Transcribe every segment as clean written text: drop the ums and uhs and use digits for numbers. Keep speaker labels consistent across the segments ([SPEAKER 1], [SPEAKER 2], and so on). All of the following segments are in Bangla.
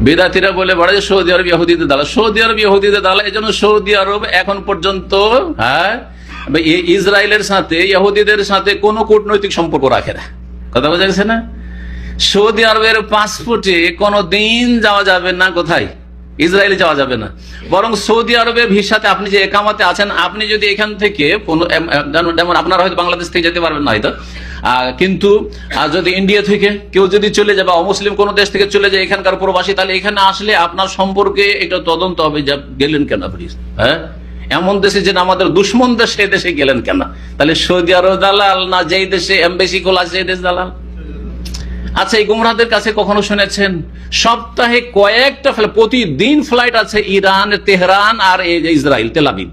[SPEAKER 1] বিদাতিরা বলে বেড়ায় সৌদি আরব ইহুদিদের দালাল, সৌদি আরব ইহুদিদের দালাল। এই জন্য সৌদি আরব এখন পর্যন্ত ইসরায়েলের সাথে ইহুদিদের সাথে কোনো কূটনৈতিক সম্পর্ক রাখে না। কথা বোঝা গেছে না? সৌদি আরবের পাসপোর্টে কোনো দিন যাওয়া যাবে না, কোথায়? ইসরায়েলে যাওয়া যাবে না। বরং সৌদি আরবের ভিসাতে আপনি যে একামাতে আছেন, আপনি যদি এখান থেকে যেমন আপনারা হয়তো বাংলাদেশ থেকে যেতে পারবেন না হয়তো, কিন্তু যদি ইন্ডিয়া থেকে কেউ যদি চলে যায় বা অমুসলিম কোন দেশ থেকে চলে যায় এখানকার প্রবাসী, তাহলে এখানে আসলে আপনার সম্পর্কে একটা তদন্ত হবে, যা গেলেন কেন আপনি? হ্যাঁ, এমন দেশে যে আমাদের দুশ্মন দেশ, সেই দেশে গেলেন কেন? তাহলে সৌদি আরব দালাল না যেই দেশে এমবেসি খোলা সেই দেশ দালাল? আচ্ছা, এই গুমরাহদের কাছে কখনো শুনেছেন সপ্তাহে কয়েকটা প্রতিদিন ফ্লাইট আছে ইরান, তেহরান আর ইসরায়েল, তেল আবিব?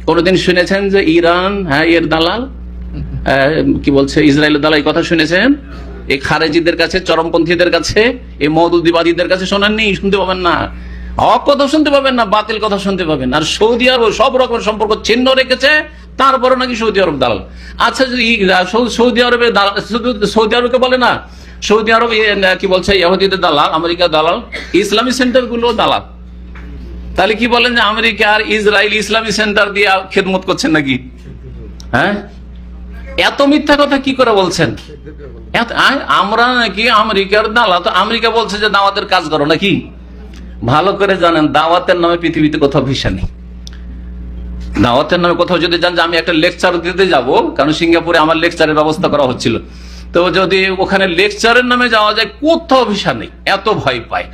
[SPEAKER 1] কোনদিন শুনেছেন যে ইরান এর দালাল, কি বলছে ইসরায়েলের দালাল? এই কথা শুনেছেন? এই খারেজিদের কাছে, চরমপন্থীদের কাছে, এই মওদুদিবাদীদের কাছে শোনেননি? শুনতে পাবেন না। হক কথা শুনতে পাবেন না, বাতিল কথা শুনতে পাবেন। আর সৌদি আরব সব রকমের সম্পর্ক ছিন্ন রেখেছে, তারপরে নাকি সৌদি আরব দালাল। আচ্ছা, সৌদি আরবে সৌদি আরবকে বলে না সৌদি আরব কি বলছে ইহুদিদের দালাল, আমেরিকা দালাল, ইসলামী সেন্টার গুলো দালাল। তাহলে কি বলেন যে আমেরিকা আর ইসরায়েল ইসলামী সেন্টার দিয়ে খেদমত করছেন নাকি? হ্যাঁ, এত মিথ্যা কথা কি করে বলছেন? আমরা নাকি আমেরিকার দালাল? তো আমেরিকা বলছে যে দাওয়াতের কাজ করো নাকি? ভালো করে জানেন, দাওয়াতের নামে পৃথিবীতে কোথাও ভিসা নেই। দাওয়াতের নামে কোথাও যদি জান যে আমি একটা লেকচার দিতে যাব, কারণ সিঙ্গাপুরে আমার লেকচারের ব্যবস্থা করা হচ্ছিল, তো যদি ওখানে লেকচারের নামে যাওয়া যায়, কোথাও ভিসা নেই, এত ভয় পায়।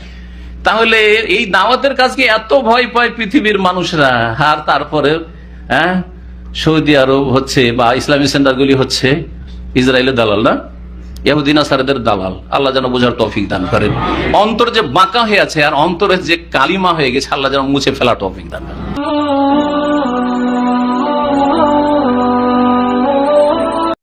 [SPEAKER 1] তাহলে এই দাওয়াতের কাজকে এত ভয় পায় পৃথিবীর মানুষরা, আর তারপরে সৌদি আরব হচ্ছে বা ইসলামী সেন্টারগুলি হচ্ছে ইসরায়েলের দালাল না, ইহুদি নাসারাদের দালাল। আল্লাহ যেন বোঝার তৌফিক দান করেন। অন্তর যে বাঁকা হয়ে আছে আর অন্তরের যে কালিমা হয়ে গেছে, আল্লাহ যেন মুছে ফেলার তৌফিক দান করেন।